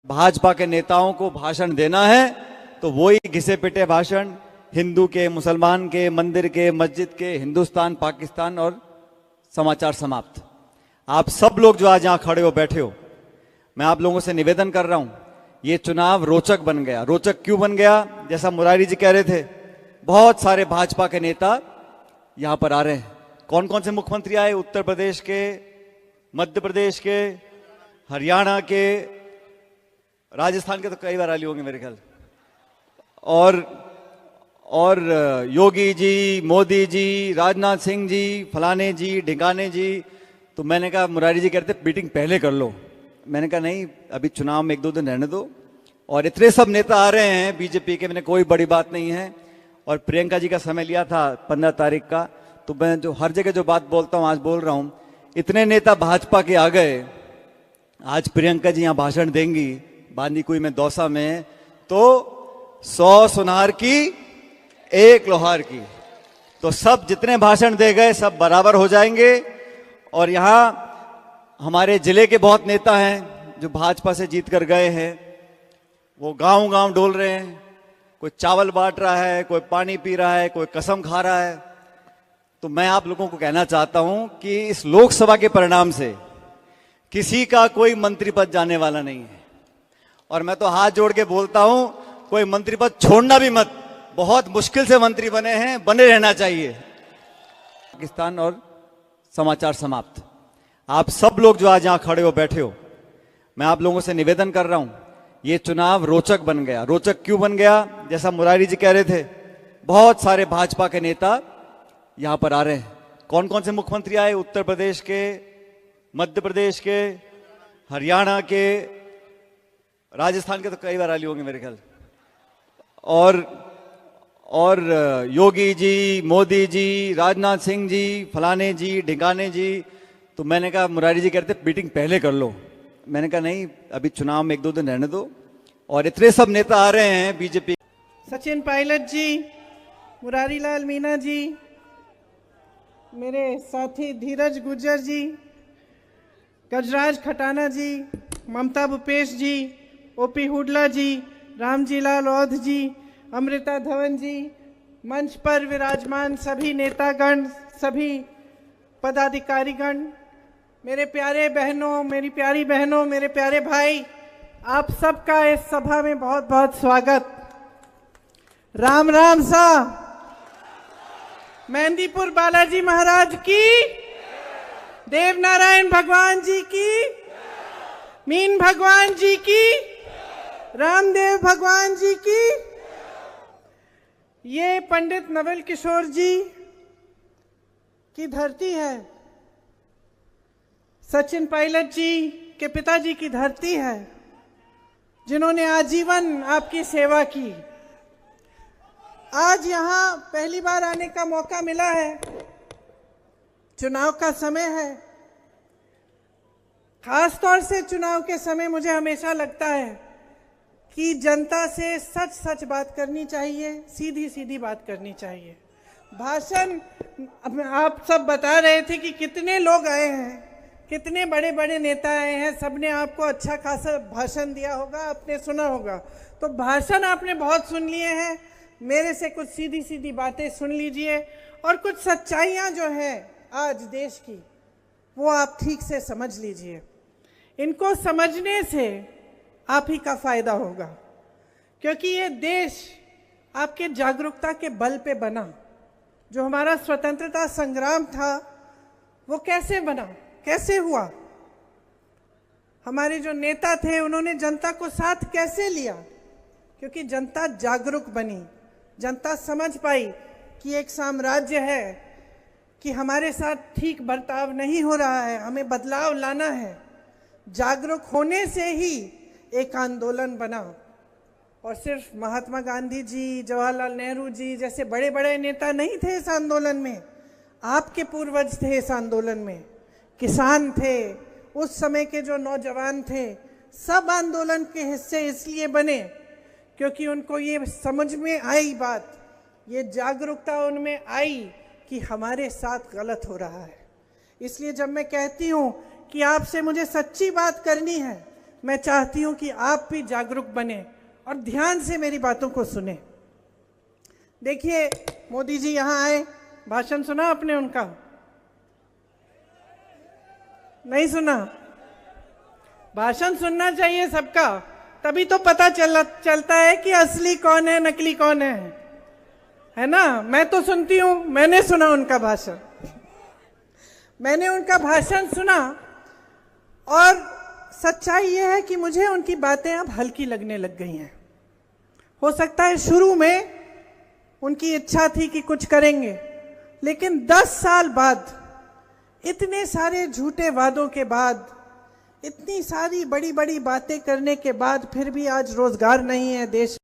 भाजपा के नेताओं को भाषण देना है तो वही घिसे पिटे भाषण, हिंदू के, मुसलमान के, मंदिर के, मस्जिद के, हिंदुस्तान, पाकिस्तान और समाचार समाप्त। आप सब लोग जो आज यहां खड़े हो, बैठे हो, मैं आप लोगों से निवेदन कर रहा हूं, ये चुनाव रोचक बन गया। रोचक क्यों बन गया? जैसा मुरारी जी कह रहे थे, बहुत सारे भाजपा के नेता यहां पर आ रहे हैं। कौन कौन से मुख्यमंत्री आए? उत्तर प्रदेश के, मध्य प्रदेश के, हरियाणा के, राजस्थान के तो कई बार आए होंगे मेरे ख्याल, और योगी जी, मोदी जी, राजनाथ सिंह जी, फलाने जी, ढिंगाने जी। तो मैंने कहा, मुरारी जी कहते मीटिंग पहले कर लो। मैंने कहा नहीं, अभी चुनाव में 1-2 दिन रहने दो। और इतने सब नेता आ रहे हैं बीजेपी के, मैंने कोई बड़ी बात नहीं है। और प्रियंका जी का समय लिया था 15 तारीख का, तो मैं जो हर जगह जो बात बोलता हूं आज बोल रहा हूं। इतने नेता भाजपा के आ गए, आज प्रियंका जी यहां भाषण देंगी बांदीकुई में, दौसा में, तो 100 सुनार की 1 लोहार की। तो सब जितने भाषण दे गए सब बराबर हो जाएंगे। और यहां हमारे जिले के बहुत नेता हैं जो भाजपा से जीत कर गए हैं, वो गांव गांव डोल रहे हैं। कोई चावल बांट रहा है, कोई पानी पी रहा है, कोई कसम खा रहा है। तो मैं आप लोगों को कहना चाहता हूं कि इस लोकसभा के परिणाम से किसी का कोई मंत्री पद जाने वाला नहीं है। और मैं तो हाथ जोड़ के बोलता हूं, कोई मंत्री पद छोड़ना भी मत। बहुत मुश्किल से मंत्री बने हैं, बने रहना चाहिए। पाकिस्तान और समाचार समाप्त। आप सब लोग जो आज यहां खड़े हो, बैठे हो, मैं आप लोगों से निवेदन कर रहा हूं, ये चुनाव रोचक बन गया। रोचक क्यों बन गया? जैसा मुरारी जी कह रहे थे, बहुत सारे भाजपा के नेता यहां पर आ रहे हैं। कौन कौन से मुख्यमंत्री आए? उत्तर प्रदेश के, मध्य प्रदेश के, हरियाणा के, राजस्थान के तो कई बार आए होंगे मेरे ख्याल, और योगी जी, मोदी जी, राजनाथ सिंह जी, फलाने जी, ढिंगाने जी। तो मैंने कहा, मुरारी जी कहते मीटिंग पहले कर लो। मैंने कहा नहीं, अभी चुनाव में 1-2 दिन रहने दो। और इतने सब नेता आ रहे हैं बीजेपी। सचिन पायलट जी, मुरारी लाल मीणा जी, मेरे साथी धीरज गुर्जर जी, गजराज खटाना जी, ममता भूपेश जी, ओपी हुडला जी, रामजी लाल औध जी, अमृता धवन जी, मंच पर विराजमान सभी नेतागण, सभी पदाधिकारीगण, मेरे प्यारे बहनों, मेरी प्यारी बहनों, मेरे प्यारे भाई, आप सबका इस सभा में बहुत बहुत स्वागत। राम राम सा। मेहंदीपुर बालाजी महाराज की, देवनारायण भगवान जी की, मीन भगवान जी की, रामदेव भगवान जी की। ये पंडित नवल किशोर जी की धरती है, सचिन पायलट जी के पिताजी की धरती है, जिन्होंने आजीवन आपकी सेवा की। आज यहां पहली बार आने का मौका मिला है, चुनाव का समय है। खास तौर से चुनाव के समय मुझे हमेशा लगता है कि जनता से सच सच बात करनी चाहिए, सीधी सीधी बात करनी चाहिए। भाषण, आप सब बता रहे थे कि कितने लोग आए हैं, कितने बड़े बड़े नेता आए हैं, सबने आपको अच्छा खासा भाषण दिया होगा, आपने सुना होगा। तो भाषण आपने बहुत सुन लिए हैं, मेरे से कुछ सीधी सीधी बातें सुन लीजिए, और कुछ सच्चाइयाँ जो हैं आज देश की, वो आप ठीक से समझ लीजिए। इनको समझने से आप ही का फायदा होगा, क्योंकि ये देश आपके जागरूकता के बल पे बना। जो हमारा स्वतंत्रता संग्राम था, वो कैसे बना, कैसे हुआ? हमारे जो नेता थे, उन्होंने जनता को साथ कैसे लिया? क्योंकि जनता जागरूक बनी, जनता समझ पाई कि एक साम्राज्य है, कि हमारे साथ ठीक बर्ताव नहीं हो रहा है, हमें बदलाव लाना है। जागरूक होने से ही एक आंदोलन बना। और सिर्फ महात्मा गांधी जी, जवाहरलाल नेहरू जी जैसे बड़े बड़े नेता नहीं थे इस आंदोलन में, आपके पूर्वज थे इस आंदोलन में, किसान थे, उस समय के जो नौजवान थे, सब आंदोलन के हिस्से इसलिए बने क्योंकि उनको ये समझ में आई बात, ये जागरूकता उनमें आई कि हमारे साथ गलत हो रहा है। इसलिए जब मैं कहती हूँ कि आपसे मुझे सच्ची बात करनी है, मैं चाहती हूं कि आप भी जागरूक बने और ध्यान से मेरी बातों को सुने। देखिए, मोदी जी यहां आए, भाषण सुना आपने उनका? नहीं सुना? भाषण सुनना चाहिए सबका, तभी तो पता चलता है कि असली कौन है, नकली कौन है ना? मैं तो सुनती हूं, मैंने सुना उनका भाषण, मैंने उनका भाषण सुना और सच्चाई यह है कि मुझे उनकी बातें अब हल्की लगने लग गई हैं। हो सकता है शुरू में उनकी इच्छा थी कि कुछ करेंगे, लेकिन 10 साल बाद, इतने सारे झूठे वादों के बाद, इतनी सारी बड़ी बड़ी बातें करने के बाद फिर भी आज रोजगार नहीं है देश